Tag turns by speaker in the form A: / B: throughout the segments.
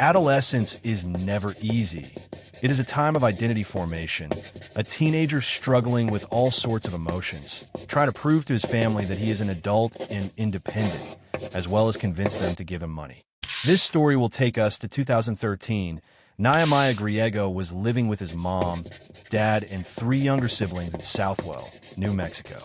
A: Adolescence is never easy. It is a time of identity formation, a teenager struggling with all sorts of emotions, trying to prove to his family that he is an adult and independent, as well as convince them to give him money. This story will take us to 2013. Nihemiah Griegol was living with his mom, dad, and 3 younger siblings in Southwell, New Mexico.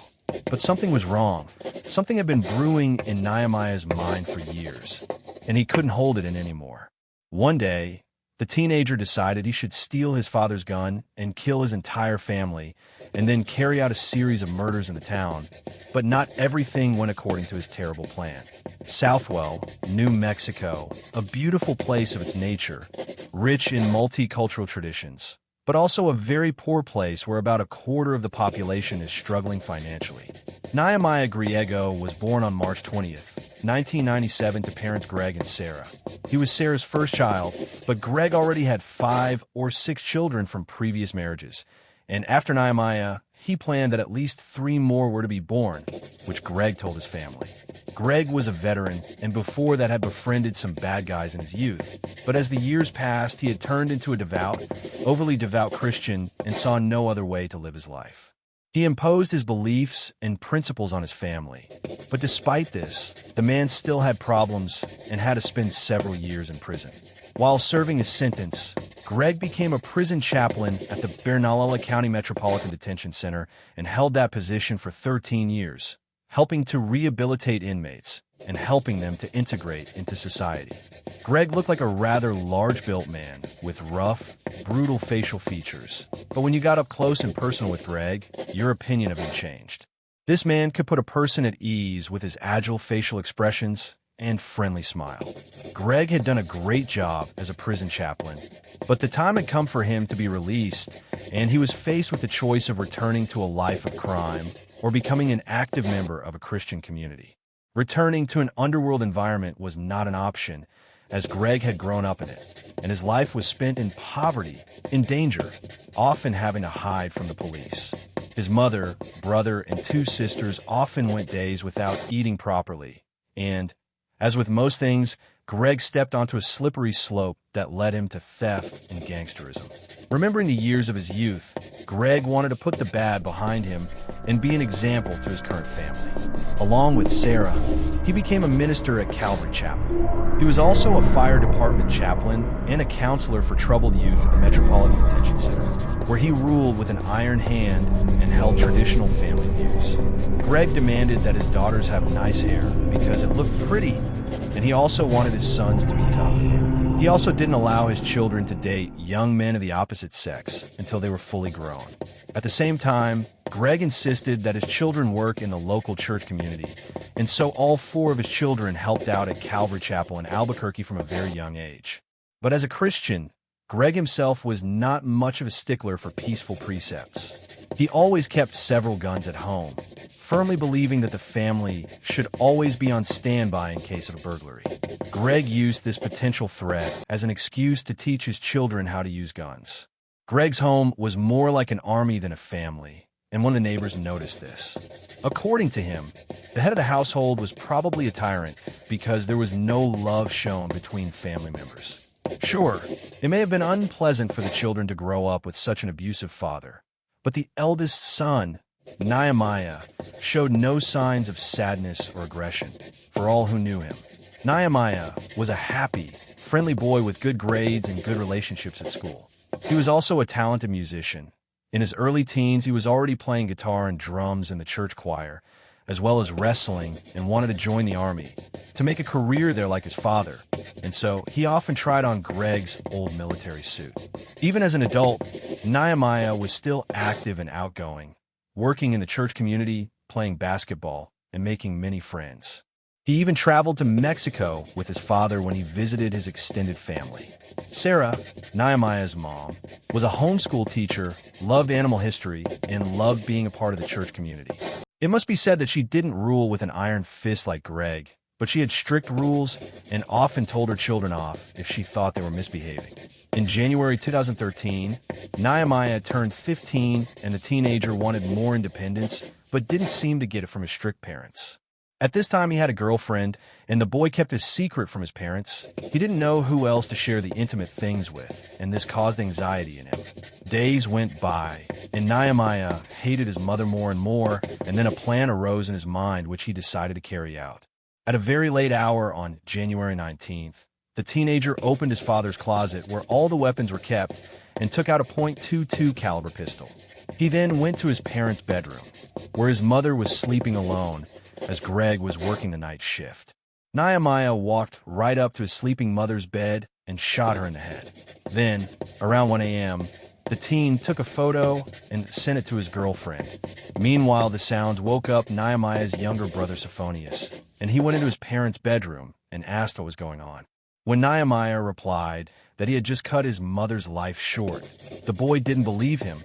A: But something was wrong. Something had been brewing in Nehemiah's mind for years, and he couldn't hold it in anymore. One day, the teenager decided he should steal his father's gun and kill his entire family, and then carry out a series of murders in the town. But not everything went according to his terrible plan. Southwell, New Mexico, a beautiful place of its nature, rich in multicultural traditions, but also a very poor place where about a quarter of the population is struggling financially. Nihemiah Griegol was born on March 20th, 1997 to parents Greg and Sarah. He was Sarah's first child, but Greg already had 5 or 6 children from previous marriages. And after Nehemiah, he planned that at least 3 more were to be born, which Greg told his family. Greg was a veteran, and before that had befriended some bad guys in his youth. But as the years passed, he had turned into a overly devout Christian and saw no other way to live his life. He imposed his beliefs and principles on his family. But despite this, the man still had problems and had to spend several years in prison. While serving his sentence, Greg became a prison chaplain at the Bernalillo County Metropolitan Detention Center and held that position for 13 years, helping to rehabilitate inmates and helping them to integrate into society. Greg looked like a rather large-built man with rough, brutal facial features. But when you got up close and personal with Greg, your opinion of him changed. This man could put a person at ease with his agile facial expressions and friendly smile. Greg had done a great job as a prison chaplain, but the time had come for him to be released, and he was faced with the choice of returning to a life of crime or becoming an active member of a Christian community. Returning to an underworld environment was not an option, as Greg had grown up in it, and his life was spent in poverty, in danger, often having to hide from the police. His mother, brother, and 2 sisters often went days without eating properly, and, as with most things, Greg stepped onto a slippery slope that led him to theft and gangsterism. Remembering the years of his youth, Greg wanted to put the bad behind him and be an example to his current family. Along with Sarah, he became a minister at Calvary Chapel. He was also a fire department chaplain and a counselor for troubled youth at the Metropolitan Detention Center, where he ruled with an iron hand and held traditional family views. Greg demanded that his daughters have nice hair because it looked pretty, and he also wanted his sons to be tough. He also didn't allow his children to date young men of the opposite sex until they were fully grown. At the same time, Greg insisted that his children work in the local church community, and so all 4 of his children helped out at Calvary Chapel in Albuquerque from a very young age. But as a Christian, Greg himself was not much of a stickler for peaceful precepts. He always kept several guns at home, firmly believing that the family should always be on standby in case of a burglary. Greg used this potential threat as an excuse to teach his children how to use guns. Greg's home was more like an army than a family, and one of the neighbors noticed this. According to him, the head of the household was probably a tyrant because there was no love shown between family members. Sure, it may have been unpleasant for the children to grow up with such an abusive father, but the eldest son, Nehemiah, showed no signs of sadness or aggression for all who knew him. Nehemiah was a happy, friendly boy with good grades and good relationships at school. He was also a talented musician. In his early teens, he was already playing guitar and drums in the church choir, as well as wrestling, and wanted to join the army, to make a career there like his father, and so he often tried on Greg's old military suit. Even as an adult, Nehemiah was still active and outgoing, working in the church community, playing basketball, and making many friends. He even traveled to Mexico with his father when he visited his extended family. Sarah, Nehemiah's mom, was a homeschool teacher, loved animal history, and loved being a part of the church community. It must be said that she didn't rule with an iron fist like Greg, but she had strict rules and often told her children off if she thought they were misbehaving. In January 2013, Nehemiah turned 15 and the teenager wanted more independence, but didn't seem to get it from his strict parents. At this time, he had a girlfriend, and the boy kept his secret from his parents. He didn't know who else to share the intimate things with, and this caused anxiety in him. Days went by, and Nehemiah hated his mother more and more, and then a plan arose in his mind which he decided to carry out. At a very late hour on January 19th, the teenager opened his father's closet where all the weapons were kept and took out a .22 caliber pistol. He then went to his parents' bedroom, where his mother was sleeping alone, as Greg was working the night shift. Nehemiah walked right up to his sleeping mother's bed and shot her in the head. Then, around 1 a.m., the teen took a photo and sent it to his girlfriend. Meanwhile, the sounds woke up Nehemiah's younger brother Sophonius, and he went into his parents' bedroom and asked what was going on. When Nehemiah replied that he had just cut his mother's life short, the boy didn't believe him.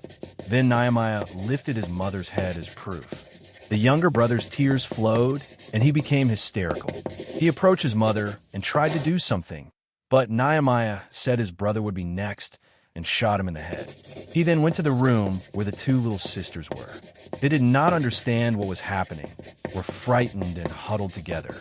A: Then Nehemiah lifted his mother's head as proof. The younger brother's tears flowed, and he became hysterical. He approached his mother and tried to do something, but Nehemiah said his brother would be next and shot him in the head. He then went to the room where the two little sisters were. They did not understand what was happening, were frightened and huddled together.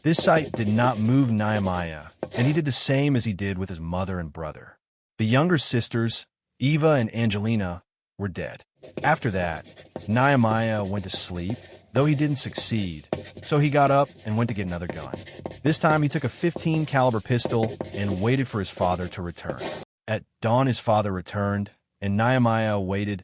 A: This sight did not move Nehemiah, and he did the same as he did with his mother and brother. The younger sisters, Eva and Angelina, were dead. After that, Nehemiah went to sleep, though he didn't succeed, so he got up and went to get another gun. This time he took a .15 caliber pistol and waited for his father to return. At dawn his father returned, and Nehemiah waited,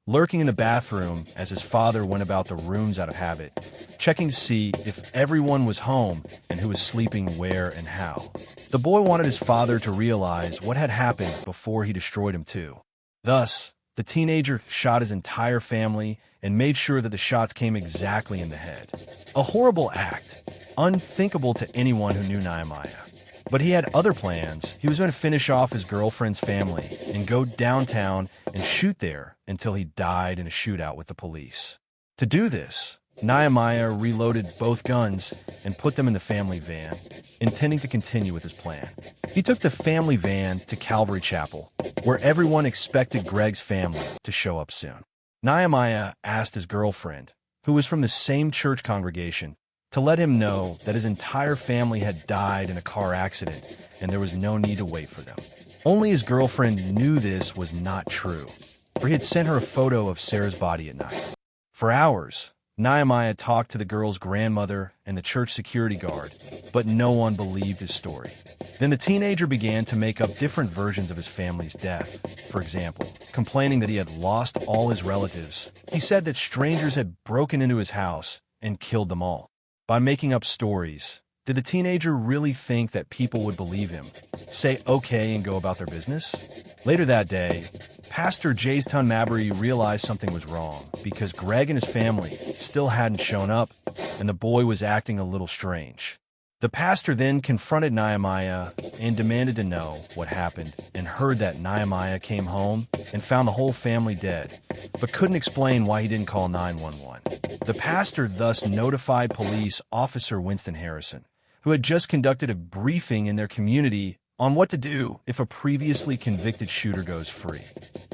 A: lurking in the bathroom as his father went about the rooms out of habit, checking to see if everyone was home and who was sleeping where and how. The boy wanted his father to realize what had happened before he destroyed him too. Thus, the teenager shot his entire family and made sure that the shots came exactly in the head. A horrible act, unthinkable to anyone who knew Nehemiah. But he had other plans. He was going to finish off his girlfriend's family and go downtown and shoot there until he died in a shootout with the police. To do this, Nehemiah reloaded both guns and put them in the family van, intending to continue with his plan. He took the family van to Calvary Chapel, where everyone expected Greg's family to show up soon. Nehemiah asked his girlfriend, who was from the same church congregation, to let him know that his entire family had died in a car accident and there was no need to wait for them. Only his girlfriend knew this was not true, for he had sent her a photo of Sarah's body at night. For hours, Nehemiah talked to the girl's grandmother and the church security guard, but no one believed his story. Then the teenager began to make up different versions of his family's death. For example, complaining that he had lost all his relatives. He said that strangers had broken into his house and killed them all. By making up stories, did the teenager really think that people would believe him, say okay and go about their business? Later that day, Pastor JOne Mabry realized something was wrong because Greg and his family still hadn't shown up and the boy was acting a little strange. The pastor then confronted Nehemiah and demanded to know what happened and heard that Nehemiah came home and found the whole family dead, but couldn't explain why he didn't call 911. The pastor thus notified police officer Winston Harrison, who had just conducted a briefing in their community on what to do if a previously convicted shooter goes free.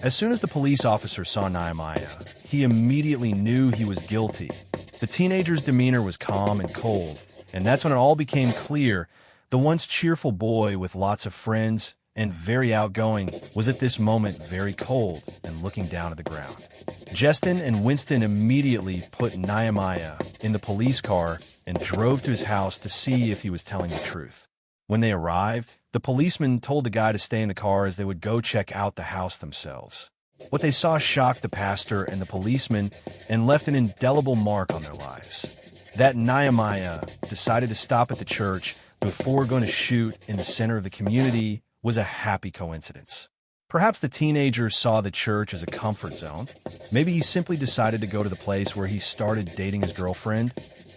A: As soon as the police officer saw Nehemiah, he immediately knew he was guilty. The teenager's demeanor was calm and cold, and that's when it all became clear. The once cheerful boy with lots of friends and very outgoing was at this moment very cold and looking down at the ground. Justin and Winston immediately put Nehemiah in the police car and drove to his house to see if he was telling the truth. When they arrived, the policeman told the guy to stay in the car as they would go check out the house themselves. What they saw shocked the pastor and the policeman and left an indelible mark on their lives. That Nehemiah decided to stop at the church before going to shoot in the center of the community was a happy coincidence. Perhaps the teenager saw the church as a comfort zone. Maybe he simply decided to go to the place where he started dating his girlfriend,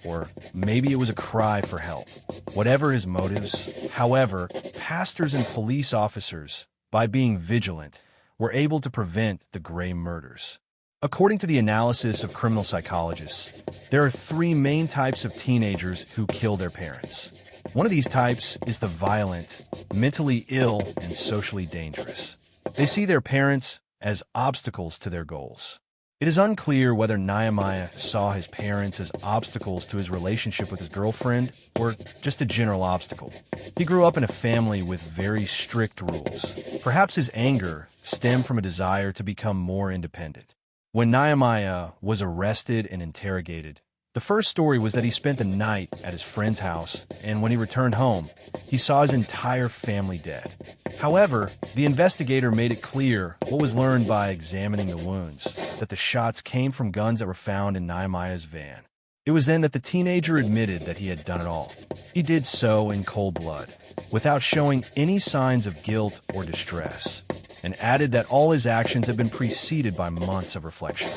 A: or maybe it was a cry for help. Whatever his motives, however, pastors and police officers, by being vigilant, were able to prevent the Gray murders. According to the analysis of criminal psychologists, there are three main types of teenagers who kill their parents. One of these types is the violent, mentally ill, and socially dangerous. They see their parents as obstacles to their goals. It is unclear whether Nehemiah saw his parents as obstacles to his relationship with his girlfriend or just a general obstacle. He grew up in a family with very strict rules. Perhaps his anger stemmed from a desire to become more independent. When Nehemiah was arrested and interrogated, the first story was that he spent the night at his friend's house, and when he returned home, he saw his entire family dead. However, the investigator made it clear what was learned by examining the wounds, that the shots came from guns that were found in Nehemiah's van. It was then that the teenager admitted that he had done it all. He did so in cold blood, without showing any signs of guilt or distress, and added that all his actions had been preceded by months of reflection.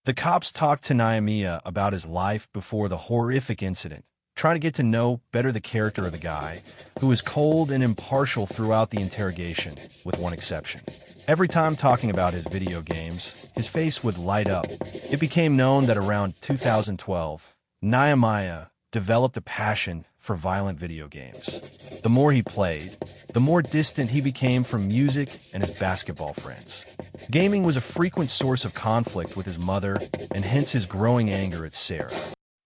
A: The cops talked to Nehemiah about his life before the horrific incident, trying to get to know better the character of the guy, who was cold and impartial throughout the interrogation, with one exception. Every time talking about his video games, his face would light up. It became known that around 2012, Nehemiah developed a passion for violent video games. The more he played, the more distant he became from music and his basketball friends. Gaming was a frequent source of conflict with his mother, and hence his growing anger at Sarah.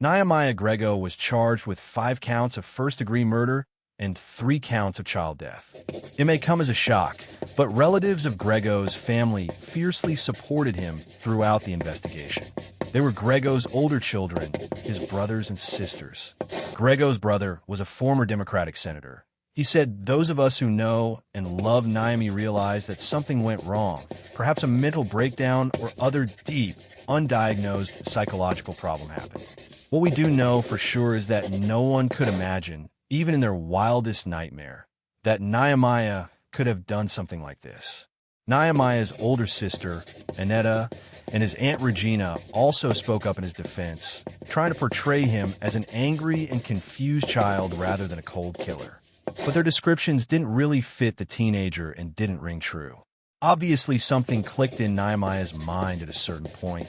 A: Nihemiah Griegol was charged with 5 counts of first-degree murder and 3 counts of child death. It may come as a shock, but relatives of Griegol's family fiercely supported him throughout the investigation. They were Griegol's older children, his brothers and sisters. Griegol's brother was a former Democratic senator. He said, "Those of us who know and love Nehemiah realized that something went wrong, perhaps a mental breakdown or other deep, undiagnosed psychological problem happened. What we do know for sure is that no one could imagine, even in their wildest nightmare, that Nehemiah could have done something like this." Nehemiah's older sister, Annetta, and his Aunt Regina also spoke up in his defense, trying to portray him as an angry and confused child rather than a cold killer. But their descriptions didn't really fit the teenager and didn't ring true. Obviously, something clicked in Nehemiah's mind at a certain point,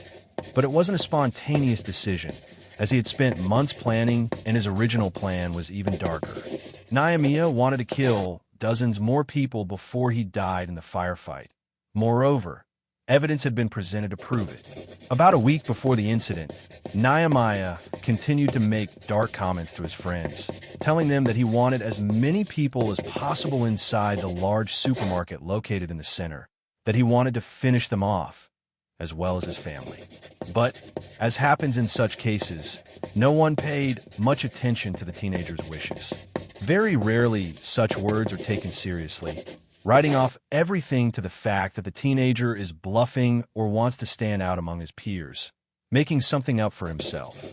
A: but it wasn't a spontaneous decision, as he had spent months planning, and his original plan was even darker. Nehemiah wanted to kill dozens more people before he died in the firefight. Moreover, evidence had been presented to prove it. About a week before the incident, Nehemiah continued to make dark comments to his friends, telling them that he wanted as many people as possible inside the large supermarket located in the center, that he wanted to finish them off, as well as his family. But, as happens in such cases, no one paid much attention to the teenager's wishes. Very rarely such words are taken seriously, writing off everything to the fact that the teenager is bluffing or wants to stand out among his peers, making something up for himself.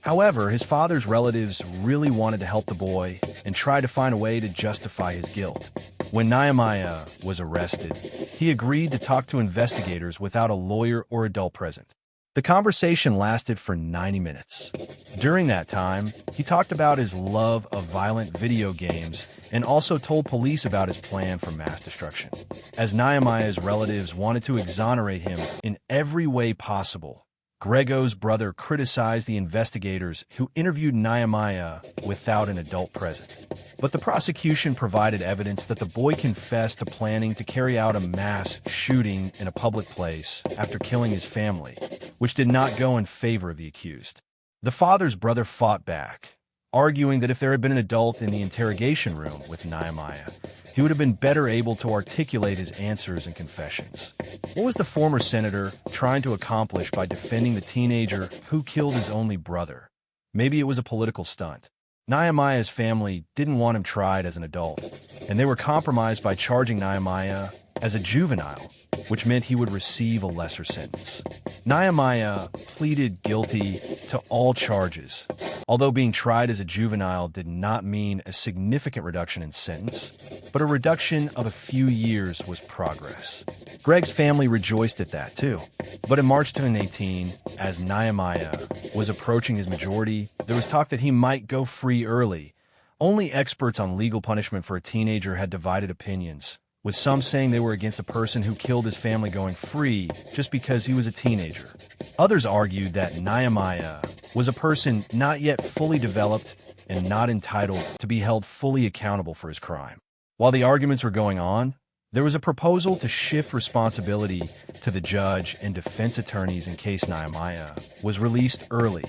A: However, his father's relatives really wanted to help the boy and tried to find a way to justify his guilt. When Nehemiah was arrested, he agreed to talk to investigators without a lawyer or adult present. The conversation lasted for 90 minutes. During that time, he talked about his love of violent video games and also told police about his plan for mass destruction. As Nehemiah's relatives wanted to exonerate him in every way possible, Griegol's brother criticized the investigators who interviewed Nehemiah without an adult present. But the prosecution provided evidence that the boy confessed to planning to carry out a mass shooting in a public place after killing his family, which did not go in favor of the accused. The father's brother fought back, arguing that if there had been an adult in the interrogation room with Nehemiah, he would have been better able to articulate his answers and confessions. What was the former senator trying to accomplish by defending the teenager who killed his only brother? Maybe it was a political stunt. Nehemiah's family didn't want him tried as an adult, and they were compromised by charging Nehemiah as a juvenile, which meant he would receive a lesser sentence. Nehemiah pleaded guilty to all charges, although being tried as a juvenile did not mean a significant reduction in sentence, but a reduction of a few years was progress. Greg's family rejoiced at that too. But in March 2018, as Nehemiah was approaching his majority, there was talk that he might go free early. Only experts on legal punishment for a teenager had divided opinions, with some saying they were against a person who killed his family going free just because he was a teenager. Others argued that Nehemiah was a person not yet fully developed and not entitled to be held fully accountable for his crime. While the arguments were going on, There was a proposal to shift responsibility to the judge and defense attorneys in case Nehemiah was released early,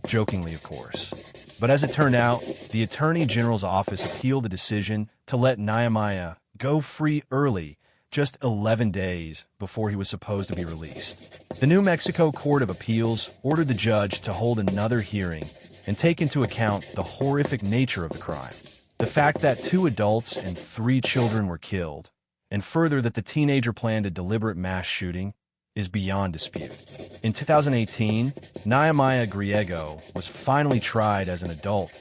A: jokingly of course. But as it turned out, the Attorney General's office appealed the decision to let Nehemiah go free early, just 11 days before he was supposed to be released. The New Mexico Court of Appeals ordered the judge to hold another hearing and take into account the horrific nature of the crime. The fact that 2 adults and 3 children were killed, and further that the teenager planned a deliberate mass shooting, is beyond dispute. In 2018, Nihemiah Griegol was finally tried as an adult.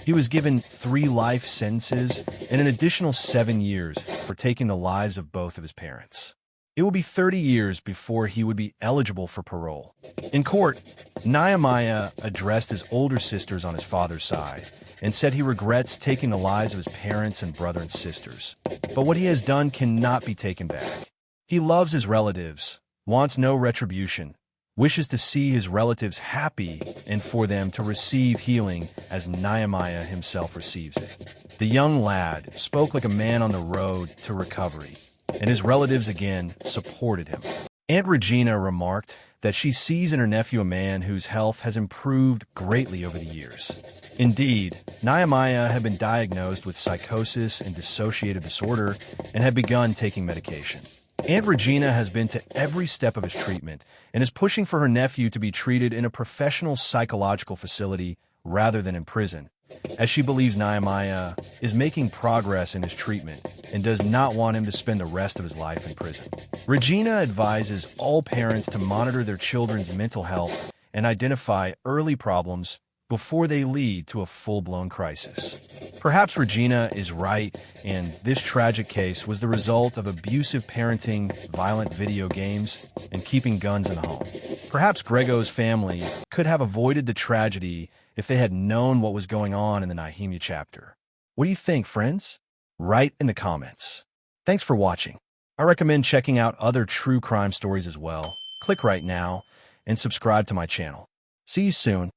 A: He was given 3 life sentences and an additional 7 years for taking the lives of both of his parents. It will be 30 years before he would be eligible for parole. In court, Nehemiah addressed his older sisters on his father's side and said he regrets taking the lives of his parents and brother and sisters. But what he has done cannot be taken back. He loves his relatives, wants no retribution, wishes to see his relatives happy and for them to receive healing as Nehemiah himself receives it. The young lad spoke like a man on the road to recovery, and his relatives again supported him. Aunt Regina remarked that she sees in her nephew a man whose health has improved greatly over the years. Indeed, Nehemiah had been diagnosed with psychosis and dissociative disorder and had begun taking medication. Aunt Regina has been to every step of his treatment and is pushing for her nephew to be treated in a professional psychological facility rather than in prison, as she believes Nehemiah is making progress in his treatment and does not want him to spend the rest of his life in prison. Regina advises all parents to monitor their children's mental health and identify early problems before they lead to a full-blown crisis. Perhaps Regina is right, and this tragic case was the result of abusive parenting, violent video games, and keeping guns in the home. Perhaps Griegol's family could have avoided the tragedy if they had known what was going on in the Nehemiah chapter. What do you think, friends? Write in the comments. Thanks for watching. I recommend checking out other true crime stories as well. Click right now and subscribe to my channel. See you soon.